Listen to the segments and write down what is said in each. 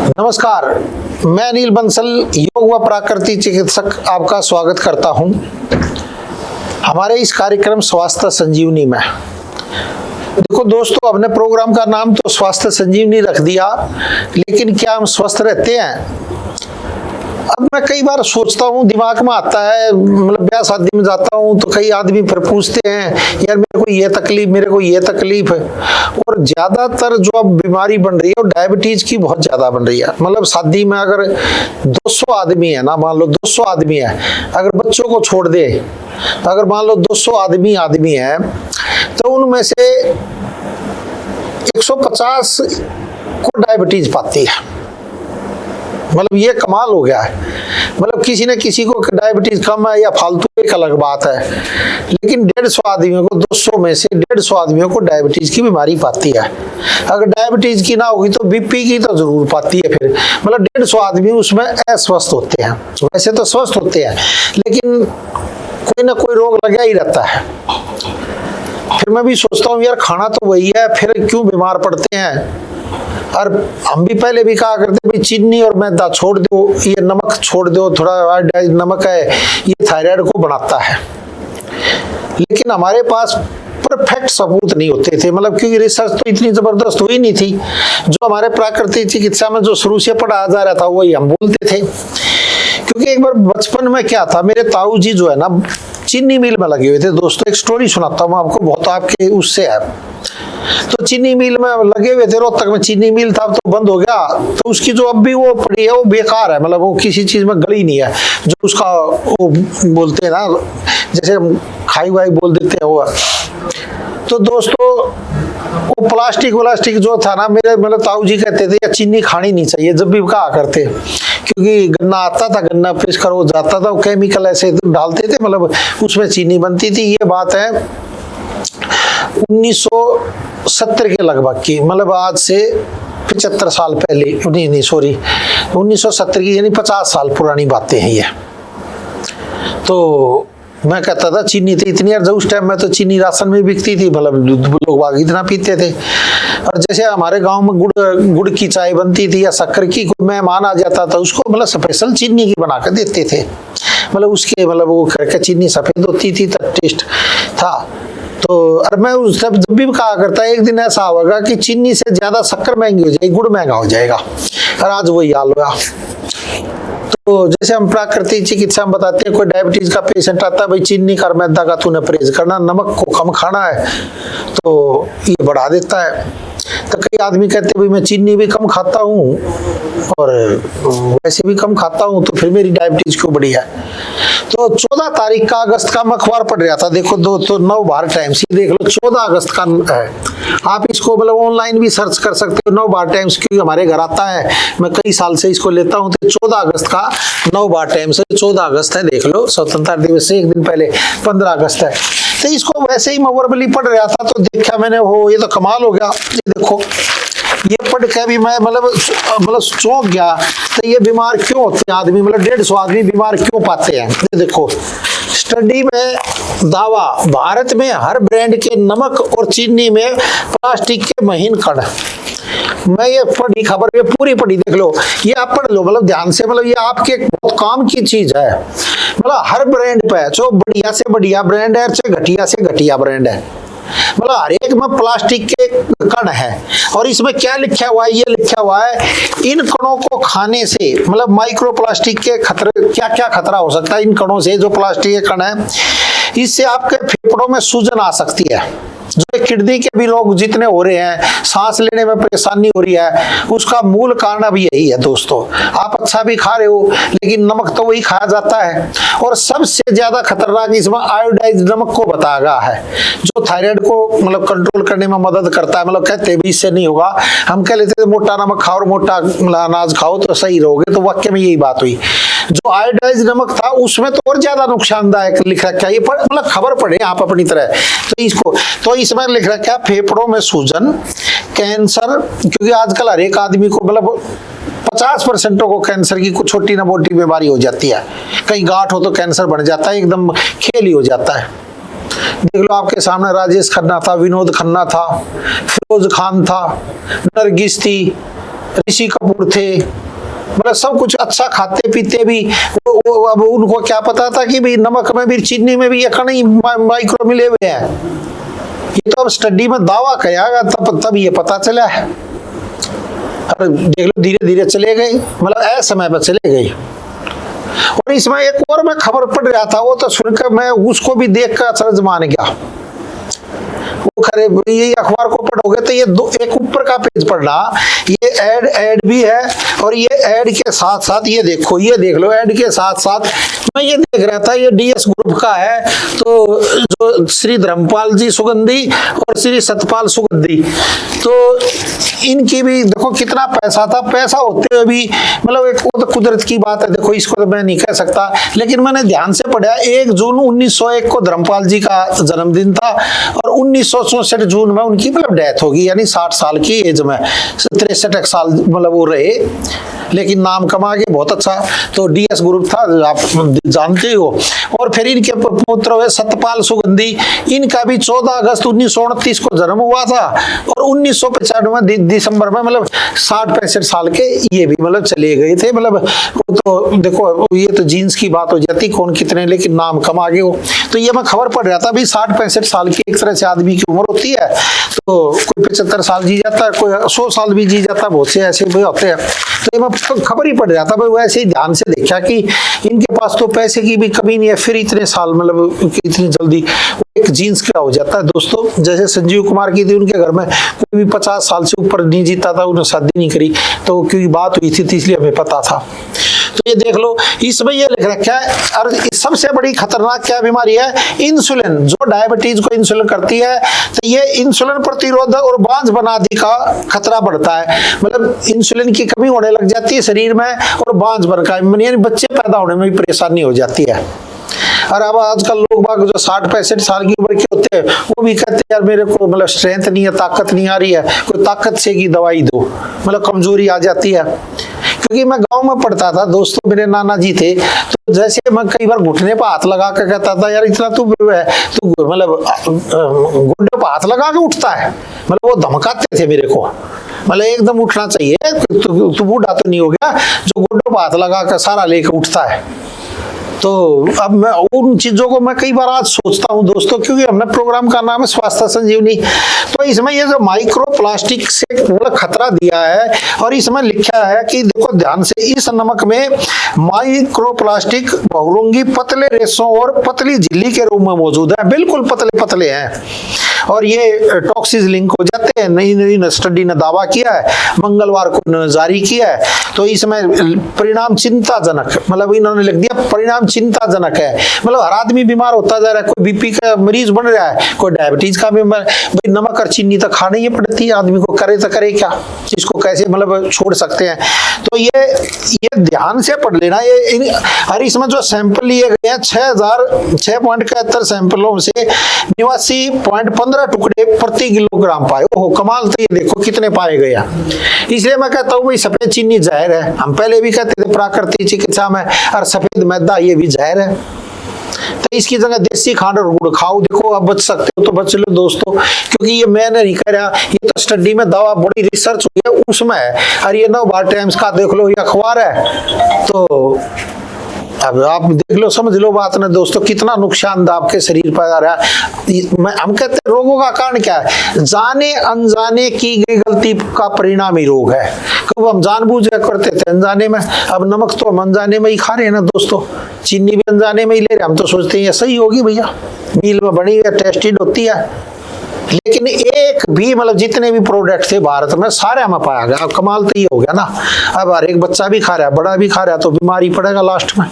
नमस्कार, मैं अनिल बंसल योग व प्राकृतिक चिकित्सक आपका स्वागत करता हूं हमारे इस कार्यक्रम स्वास्थ्य संजीवनी में। देखो दोस्तों, अपने प्रोग्राम का नाम तो स्वास्थ्य संजीवनी रख दिया, लेकिन क्या हम स्वस्थ रहते हैं? अब मैं कई बार सोचता हूँ, दिमाग में आता है, मतलब ब्याह शादी में जाता हूँ तो कई आदमी फिर पूछते हैं यार मेरे को ये तकलीफ, मेरे को ये तकलीफ है। और ज्यादातर जो अब बीमारी बन रही है वो डायबिटीज की बहुत ज्यादा बन रही है। मतलब शादी में अगर 200 आदमी है ना, मान लो 200 आदमी है, अगर बच्चों को छोड़ दे, अगर मान लो 200 आदमी है तो उनमें से 150 को डायबिटीज पाती है। मतलब ये कमाल हो गया है। मतलब किसी न किसी को डायबिटीज कम है या फालतू, एक अलग बात है, लेकिन 150 आदमियों को, 200 में से 150 आदमियों को डायबिटीज की बीमारी पाती है। अगर डायबिटीज की ना होगी तो बीपी की तो जरूर पाती है। फिर मतलब 150 आदमी उसमें अस्वस्थ होते हैं। वैसे तो स्वस्थ होते हैं, लेकिन कोई ना कोई रोग लगा ही रहता है। फिर मैं भी सोचता हूँ यार खाना तो वही है, फिर क्यों बीमार पड़ते हैं? और हम भी पहले भी कहा करते भाई चीनी और मैदा छोड़ दो, ये नमक छोड़ दो, थोड़ा आयोडाइज नमक है, ये थायराइड को बनाता है। लेकिन हमारे पास परफेक्ट सबूत नहीं होते थे, मतलब क्योंकि रिसर्च तो इतनी जबरदस्त हुई नहीं थी। जो हमारे प्राकृतिक चिकित्सा में जो शुरू से पढ़ाया जा रहा था वही हम बोलते थे। क्योंकि एक बार बचपन में क्या था, मेरे ताऊ जी जो है ना चीनी मिल में लगे हुए थे। दोस्तों एक स्टोरी सुनाता हूँ आपको, बहुत आपके उससे है। तो चीनी मिल में लगे हुए थे, रोहतक में चीनी मिल था, तो बंद हो गया। तो उसकी जो अब भी वो पड़ी है वो बेकार है, मतलब वो किसी चीज में गली नहीं है। जो उसका वो बोलते हैं ना, जैसे खाई वाई बोल देते हैं वो। तो दोस्तों वो प्लास्टिक जो था ना, मेरे मतलब ताऊ जी कहते थे या चीनी खानी नहीं चाहिए, जब भी कहा करते। क्योंकि गन्ना आता था, गन्ना फ्रेश करो जाता था, वो केमिकल ऐसे डालते थे, मतलब उसमें चीनी बनती थी। ये बात है 1970 के लगभग की, मतलब आज से 75 साल पहले, नहीं सॉरी 1970 की, यानी 50 साल पुरानी बातें हैं ये। तो मैं कहता था चीनी थी इतनी, यार उस टाइम में तो चीनी राशन में बिकती थी, मतलब लोग बाग इतना पीते थे। और जैसे हमारे गांव में गुड़ की चाय बनती थी या शक्कर की, कोई मेहमान आ जाता था उसको मतलब स्पेशल चीनी की बना कर देते थे। मतलब उसके मतलब वो करके चीनी सफेद होती थी, तब टेस्ट था। तो और मैं उस जब भी कहा करता, एक दिन ऐसा होगा कि चीनी से ज्यादा शक्कर महंगी हो जाएगी, गुड़ महंगा हो जाएगा। और आज वही हाल हुआ। तो जैसे हम प्राकृतिक चिकित्सा में बताते हैं, कोई डायबिटीज का पेशेंट आता है, भाई चीनी का मैदा का तूने परहेज करना, नमक को कम खाना है, तो ये बढ़ा देता है। तो कई आदमी कहते हैं भाई मैं चीनी भी कम खाता हूँ और वैसे भी कम खाता हूँ, तो फिर मेरी डायबिटीज क्यों बढ़ी है? तो 14 तारीख का अगस्त का मैं अखबार पढ़ रहा था, देखो दो तो नवभारत टाइम्स ही देख लो, 14 अगस्त का है। आप इसको मतलब ऑनलाइन भी सर्च कर सकते हो, नवभारत टाइम्स, क्योंकि हमारे घर आता है, मैं कई साल से इसको लेता हूँ। तो 14 अगस्त का नवभारत टाइम्स है, 14 अगस्त है, देख लो, स्वतंत्रता दिवस से एक दिन पहले 15 अगस्त है। तो इसको वैसे ही मैं वर्बली पढ़ रहा था, तो देखा मैंने, हो ये तो कमाल हो गया। ये देखो, ये पढ़ के भी मैं मतलब चौंक गया। तो ये बीमार क्यों होते हैं आदमी, मतलब 150 आदमी बीमार क्यों पाते हैं? ये देखो, स्टडी में दावा, भारत में हर ब्रांड के नमक और चीनी में प्लास्टिक के महीन कण। मैं ये पढ़ी खबर, ये पूरी पढ़ी, देख लो, ये आप पढ़ लो, मतलब ध्यान से, मतलब ये आपके बहुत काम की चीज है। मतलब हर ब्रांड पे, जो बढ़िया से बढ़िया ब्रांड है, चाहे घटिया से घटिया ब्रांड है, मतलब हर एक में प्लास्टिक के कण है। और इसमें क्या लिखा हुआ है? ये लिखा हुआ है इन कणों को खाने से, मतलब माइक्रो प्लास्टिक के खतरे, क्या क्या खतरा हो सकता है इन कणों से, जो प्लास्टिक के कण है। इससे आपके फेफड़ों में सूजन आ सकती है, जो किडनी के भी रोग जितने हो रहे हैं, सांस लेने में परेशानी हो रही है, उसका मूल कारण अब यही है दोस्तों। आप अच्छा भी खा रहे हो, लेकिन नमक तो वही खाया जाता है। और सबसे ज्यादा खतरनाक इसमें आयोडाइज नमक को बताया गया है, जो थायराइड को मतलब कंट्रोल करने में मदद करता है। मतलब कहते भी इससे नहीं होगा, हम कह लेते थे मोटा नमक खाओ और मोटा अनाज खाओ तो सही रहोगे, तो वाक्य में यही बात हुई। जो आयोडाइज नमक था उसमें तो और ज्यादा नुकसानदायक लिख रखा है। ये मतलब खबर पढ़े आप अपनी तरह। तो इसको तो इसमें लिख रखा है फेफड़ों में सूजन, कैंसर, क्योंकि आजकल हर एक आदमी को मतलब 50% को कैंसर की कुछ छोटी ना मोटी बीमारी हो जाती है। कहीं गांठ हो तो कैंसर बन जाता है, एकदम खेल ही हो जाता है। देख लो आपके सामने राजेश खन्ना था, विनोद खन्ना था, फिरोज खान था, नरगिस थी, ऋषि कपूर थे, मतलब सब कुछ अच्छा खाते पीते भी। अब उनको क्या पता था कि भाई नमक में भी चीनी में भी ये कण माइक्रो मिले हुए हैं। ये तो अब स्टडी में दावा किया तब ये पता चला है। और देख लो धीरे धीरे चले गए, मतलब ऐसे समय पर चले गए। और इसमें एक और मैं खबर पढ़ रहा था, वो तो सुनकर मैं उसको भी देख कर अचरज मान गया। वो खरे ये अखबार को पढ़ोगे तो ये एक ऊपर का पेज पढ़ना, ये ऐड भी है, और ये ऐड के साथ साथ ये देखो, ये देख लो ऐड के साथ साथ मैं ये देख रहा था, ये डीएस ग्रुप का है। तो जो श्री धर्मपाल जी सुगंधी और श्री सतपाल सुगंधी, तो इनकी भी देखो कितना पैसा था। पैसा होते हुए भी मतलब एक वो तो कुदरत की बात है, देखो इसको तो मैं नहीं कह सकता, लेकिन मैंने ध्यान से पढ़ा 1 जून 1901 को धर्मपाल जी का जन्मदिन था, और 1964 जून में उनकी मतलब डेथ होगी, यानी 60 साल की एज में, 63 साल मतलब वो रहे, लेकिन नाम कमा के बहुत अच्छा। तो डीएस ग्रुप था, आप जानते हो। और फिर इनके पुत्र हुए सतपाल सुगंधी, इनका भी 14 अगस्त 1929 को जन्म हुआ था, और 1995 में दिसंबर में मतलब 60-65 साल के ये भी मतलब चले गए थे। मतलब तो देखो ये तो जीन्स की बात हो जाती, कौन कितने लेकिन नाम कमा गए हो। तो ये मैं खबर पढ़ रहा था भी 60-65 साल की एक तरह से आदमी की उम्र होती है, तो कोई 75 साल जी जाता है, कोई 100 साल भी जी जाता है, बहुत से ऐसे भी होते हैं। तो ये मैं खबर ही पढ़ रहा था, वैसे ही ध्यान से देखा कि इनके पास तो पैसे की भी कमी नहीं है, फिर इतने साल मतलब इतनी जल्दी एक जीन्स क्या हो जाता है दोस्तों। जैसे संजीव कुमार की थी, उनके घर में कोई भी 50 साल से ऊपर नहीं जीता था, उन्होंने शादी नहीं करी, तो क्योंकि बात हुई थी इसलिए हमें पता था। तो ये देख लो इसमें ये लिख रखा है। और सबसे बड़ी खतरनाक क्या बीमारी है, इंसुलिन, जो डायबिटीज को इंसुलिन करती है, तो ये इंसुलिन प्रतिरोधक और बांझ बनाने का खतरा बढ़ता है। मतलब इंसुलिन की कमी होने लग जाती है शरीर में, और बांझ बनका यानी बच्चे पैदा होने में भी परेशानी हो जाती है। और अब आजकल लोग बाग जो 60-65 साल की उम्र के होते हैं, वो भी कहते हैं यार मेरे को मतलब स्ट्रेंथ नहीं है, ताकत नहीं आ रही है, कोई ताकत से की दवाई दो, मतलब कमजोरी आ जाती है। क्योंकि मैं गांव में पढ़ता था दोस्तों, मेरे नाना जी थे, तो जैसे मैं कई बार घुटने पर हाथ लगा कर कहता था यार इतना तू मतलब घुटने पर हाथ लगा के उठता है, मतलब वो धमकाते थे मेरे को, मतलब एकदम उठना चाहिए, तू बूढ़ा तो नहीं हो गया जो घुटने पर हाथ लगा कर सारा लेकर उठता है। तो अब मैं उन चीजों को मैं कई बार आज सोचता हूं दोस्तों, क्योंकि हमने प्रोग्राम का नाम है स्वास्थ्य संजीवनी। तो इसमें ये जो माइक्रो प्लास्टिक से मतलब खतरा दिया है, और इसमें लिखा है कि देखो ध्यान से, इस नमक में माइक्रो प्लास्टिक बहुरंगी पतले रेशों और पतली झिल्ली के रूप में मौजूद है, बिल्कुल पतले पतले हैं, और ये टॉक्सिस लिंक हो जाते हैं। नई स्टडी ने दावा किया है, मंगलवार को जारी किया है। तो इसमें परिणाम चिंताजनक, मतलब इन्होंने लिख दिया परिणाम चिंताजनक है, मतलब हर आदमी बीमार होता जा रहा है, कोई बीपी का मरीज बन रहा है, कोई डायबिटीज का बीमार। भाई नमक और चीनी तो खानी ही पड़ती है आदमी को, करे तो करे क्या, इसको कैसे मतलब छोड़ सकते हैं। तो ये ध्यान से पढ़ लेना। ये और इसमें जो सैंपल लिए गए हैं 6.71 सैंपलों से 89.15 टुकड़े प्रति किलोग्राम पाए। ओहो कमाल, तो ये देखो कितने पाए गए। इसलिए मैं कहता हूँ भाई सफेद चीनी जहर है, हम पहले भी कहते थे प्राकृतिक चिकित्सा में, और सफेद मैदा ये भी जहर है। तो इसकी जगह देसी खांड और गुड़ खाओ, देखो आप बच सकते हो तो बच लो दोस्तों, क्योंकि ये मैंने नहीं कह रहा, ये तो स्टडी में दावा, बड़ी रिसर्च हुई है उसमें है। और ये नवभारत टाइम्स का देख लो, ये अखबार है। तो अब आप देख लो, समझ लो बात ना दोस्तों, कितना नुकसान आपके शरीर पर आ रहा है। हम कहते हैं रोगों का कारण क्या है, जाने अनजाने की गई गलती का परिणाम ही रोग है। कब हम जानबूझ के करते थे अनजाने में, अब नमक तो हम अनजाने में ही खा रहे हैं ना दोस्तों, चीनी भी अनजाने में ही ले रहे हैं। हम तो सोचते हैं सही होगी भैया, मील में बनी है, टेस्टेड होती है, लेकिन एक भी मतलब जितने भी प्रोडक्ट थे भारत में सारे में पाया गया। अब कमाल तो ये हो गया ना, अब हर एक बच्चा भी खा रहा है, बड़ा भी खा रहा है, तो बीमारी पड़ेगा लास्ट में।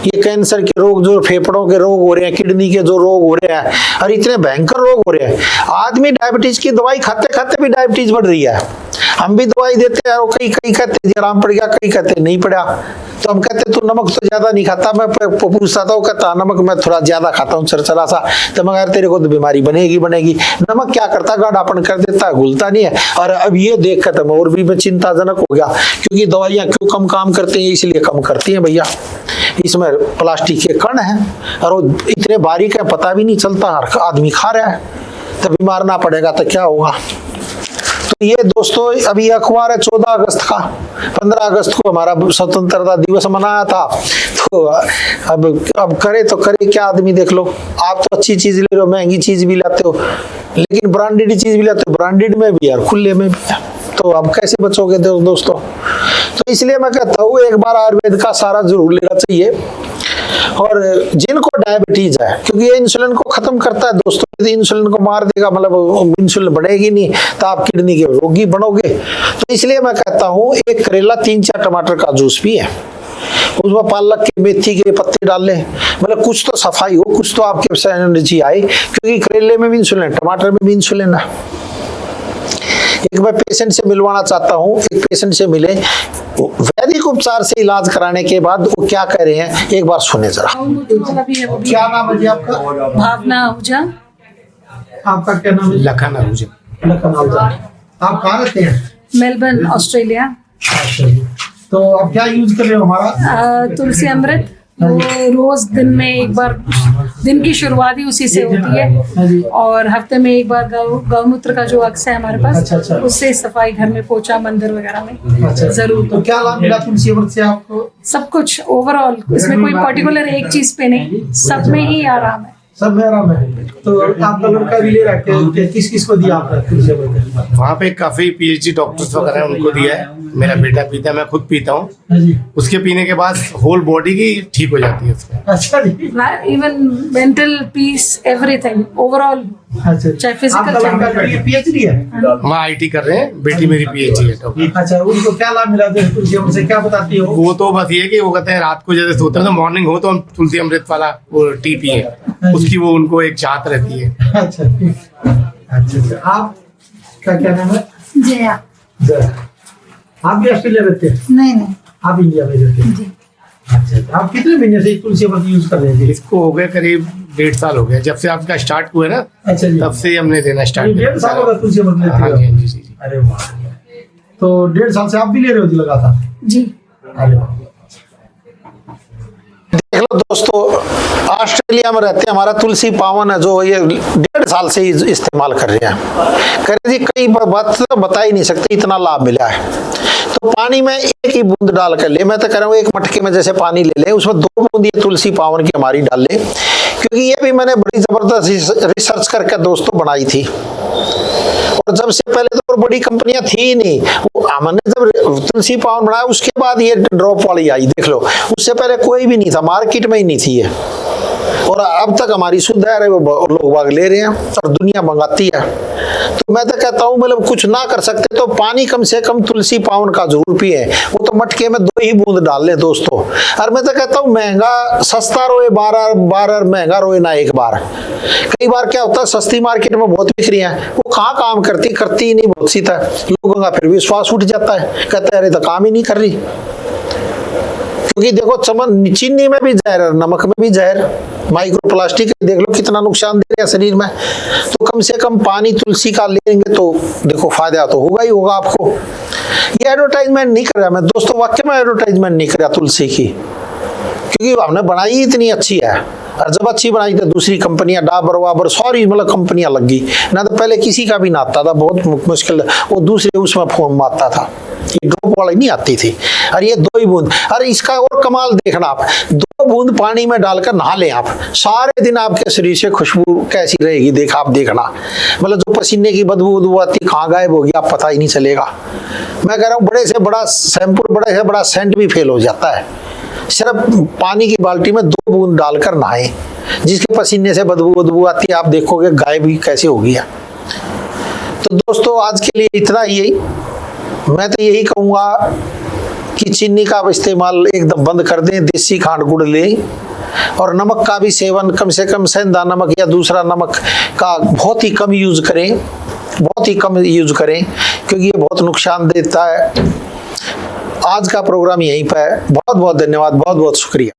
ये कैंसर के रोग, जो फेफड़ों के रोग हो रहे हैं, किडनी के जो रोग हो रहे हैं, और इतने भयंकर रोग हो रहे हैं। आदमी डायबिटीज की दवाई खाते खाते भी डायबिटीज बढ़ रही है। हम भी दवाई देते हैं, कई कहते हैं आराम पड़ गया, कई कहते नहीं पड़ा। तो हम कहते तू नमक तो ज्यादा नहीं खाता, मैं पूछता था, वो कहता नमक मैं थोड़ा ज्यादा खाता हूँ चरचरा सा। तो मगर तेरे को तो बीमारी बनेगी। नमक क्या करता, गाढ़ापन कर देता है, घुलता नहीं है। और अब ये देख खत्म, और भी मैं चिंताजनक हो गया, क्योंकि दवाइयाँ क्यों कम काम करती हैं, इसलिए कम करती हैं भैया, इसमें प्लास्टिक के कण हैं, और वो इतने बारीक है पता भी नहीं चलता, हर आदमी खा रहा है। तो बीमार ना पड़ेगा तो क्या होगा। तो ये दोस्तों अभी अखबार है 14 अगस्त का, 15 अगस्त को हमारा स्वतंत्रता दिवस मनाया था। तो अब करे तो करे क्या आदमी, देख लो आप तो अच्छी चीज ले रहे हो, महंगी चीज भी लाते हो, लेकिन ब्रांडेड चीज भी लाते हो, ब्रांडेड में भी है खुले में भी है, तो अब कैसे बचोगे दोस्तों। तो इसलिए मैं कहता हूँ एक बार आयुर्वेद का सारा जरूर लेना चाहिए। और जिनको डायबिटीज है, क्योंकि ये इंसुलिन को खत्म करता है दोस्तों, यदि इंसुलिन को मार देगा मतलब इंसुलिन बढ़ेगी नहीं तो आप किडनी के रोगी बनोगे। तो इसलिए मैं कहता हूँ एक करेला 3-4 टमाटर का जूस भी है, उसमें पालक के मेथी के पत्ते डाल लें, मतलब कुछ तो सफाई हो, कुछ तो आपके एनर्जी आए, क्योंकि करेले में भी इंसुलिन है, टमाटर में भी इंसुलिन है। एक मैं पेशेंट से मिलवाना चाहता हूँ, एक पेशेंट से मिले, वैदिक उपचार से इलाज कराने के बाद वो क्या कह रहे हैं एक बार सुने जरा। क्या नाम है जी आपका? भावना आहूजा। आपका क्या नाम है? लखन आहूजा। लखन आहूजा। आप कहाँ रहते हैं? Melbourne Australia. अच्छा जी। तो आप क्या यूज कर रहे हो हमारा? तुलसी अमृत, वो रोज दिन में एक बार, दिन की शुरुआत ही उसी से होती है, और हफ्ते में एक बार गौमूत्र का जो अक्स है हमारे पास, अच्छा। उससे सफाई, घर में पोछा, मंदिर वगैरह में जरूर। तो क्या लाभ मिला तुलसी अमृत से आपको? सब कुछ ओवरऑल, इसमें कोई पर्टिकुलर एक चीज पे नहीं, सब में ही आराम है, सब में आराम है। तो आपका लड़का भी ले रखे, किस किस को दिया आपने तुलसी अमृत? वहाँ पे काफी पीएचडी डॉक्टर्स वगैरह हैं, उनको दिया है। मेरा बेटा पीता है, मैं खुद पीता हूँ। उसके पीने के बाद होल बॉडी की ठीक हो जाती है उसमें। अच्छा जी। Even mental peace, everything overall, अच्छा, चाहे फिजिकल चाहे। पीएचडी है वहाँ आईटी कर रहे हैं, बेटी मेरी पीएचडी है डॉक्टर। अच्छा, उनको क्या लाभ मिला तुलसी अमृत से, क्या बताती हो? वो तो बस ये कि वो कहते हैं रात को जैसे सोते हैं तो मॉर्निंग हो तो हम तुलसी अमृत वाला वो टी पिए, उसकी वो उनको एक चाहत रहती है। अच्छा अच्छा। आप क्या नाम है? जया। आप भी ऑस्ट्रेलिया रहते हैं? नहीं, आप इंडिया में रहते हैं? जी। अच्छा, आप कितने महीने से तुलसी अमृत यूज कर रहे हैं? इसको हो गया करीब 1.5 साल हो गया, जब से आपका स्टार्ट हुआ है ना। अच्छा जी। तब से ही हमने देना स्टार्ट किया। 1.5 साल होगा तुलसी अमृत लेते हाँ हो? जी, हाँ जी। अरे वाह। तो 1.5 साल से आप भी ले रहे हो जी लगातार? जी। अरे वाह। देख लो दोस्तों, ऑस्ट्रेलिया में रहते हैं, हमारा तुलसी पावन है जो ये 1.5 साल से ही इस्तेमाल कर रहे हैं। कह रहे जी कई बात तो बता ही नहीं सकते, इतना लाभ मिला है। तो पानी में एक ही बूंद डाल कर ले, मैं तो कह रहा हूँ एक मटके में जैसे पानी ले लें, उसमें 2 बूंद ये तुलसी पावन की हमारी डाल ले, क्योंकि ये भी मैंने बड़ी जबरदस्त रिसर्च करके दोस्तों बनाई थी। और जब से पहले तो बड़ी कंपनियां थी ही नहीं, हमने जब तुलसी पावन बनाया उसके बाद ये ड्रॉप वाली आई, देख लो, उससे पहले कोई भी नहीं था, मार्केट में ही नहीं थी ये। और अब तक हमारी शुद्ध है, वो लोग बाग ले रहे हैं और दुनिया मंगाती है। तो मैं तो कहता हूँ मतलब कुछ ना कर सकते तो पानी कम से कम तुलसी पावन का जरूर पिए, वो तो मटके में 2 ही बूंद डाल लें दोस्तों। और मैं तो कहता हूँ महंगा सस्ता रोए बार महंगा रोए ना एक बार। कई बार क्या होता है, सस्ती मार्केट में बहुत बिक्री है, वो कहाँ काम करती ही नहीं, बहुत सी था, लोगों का फिर विश्वास उठ जाता है, कहते हैं अरे तो काम ही नहीं कर रही। क्योंकि देखो चीनी में भी जहर, नमक में भी जहर, माइक्रोप्लास्टिक देख लो कितना नुकसान दे रहे हैं शरीर में। तो कम से कम पानी तुलसी का लेंगे तो देखो फायदा तो होगा ही होगा आपको। ये एडवर्टाइजमेंट नहीं कर रहा मैं दोस्तों, वाकई में एडवर्टाइजमेंट नहीं कर रहा तुलसी की, क्योंकि हमने बनाई इतनी अच्छी है, और जब अच्छी बनाई तो दूसरी कंपनियां डाबर वाबर सारी मतलब कंपनियां लग गई ना, तो पहले किसी का भी ना आता था, बहुत मुश्किल, वो दूसरे उसमें फोन में आता था, ये ड्रॉप वाली नहीं आती थी। और ये 2 ही बूंद, अरे इसका और कमाल देखना आप, 2 बूंद पानी में डालकर नहा लें आप, सारे दिन आपके शरीर से खुशबू कैसी रहेगी आप देखना, मतलब जो पसीने की बदबू आती कहाँ गायब होगी आप पता ही नहीं चलेगा। मैं कह रहा हूँ बड़े से बड़ा शैम्पू, बड़े से बड़ा सेंट भी फेल हो जाता है, सिर्फ पानी की बाल्टी में 2 बूंद डालकर नहाएं, जिसके पसीने से बदबू आती है आप देखोगे गायब ही कैसे हो गया। तो दोस्तों आज के लिए इतना ही, मैं तो यही कहूँगा कि चीनी का इस्तेमाल एकदम बंद कर दें, देसी खांड गुड़ लें, और नमक का भी सेवन कम से कम सेंधा नमक या दूसरा नमक का बहुत ही कम यूज करें, बहुत ही कम यूज करें, क्योंकि ये बहुत नुकसान देता है। आज का प्रोग्राम यहीं पर है, बहुत बहुत धन्यवाद, बहुत बहुत शुक्रिया।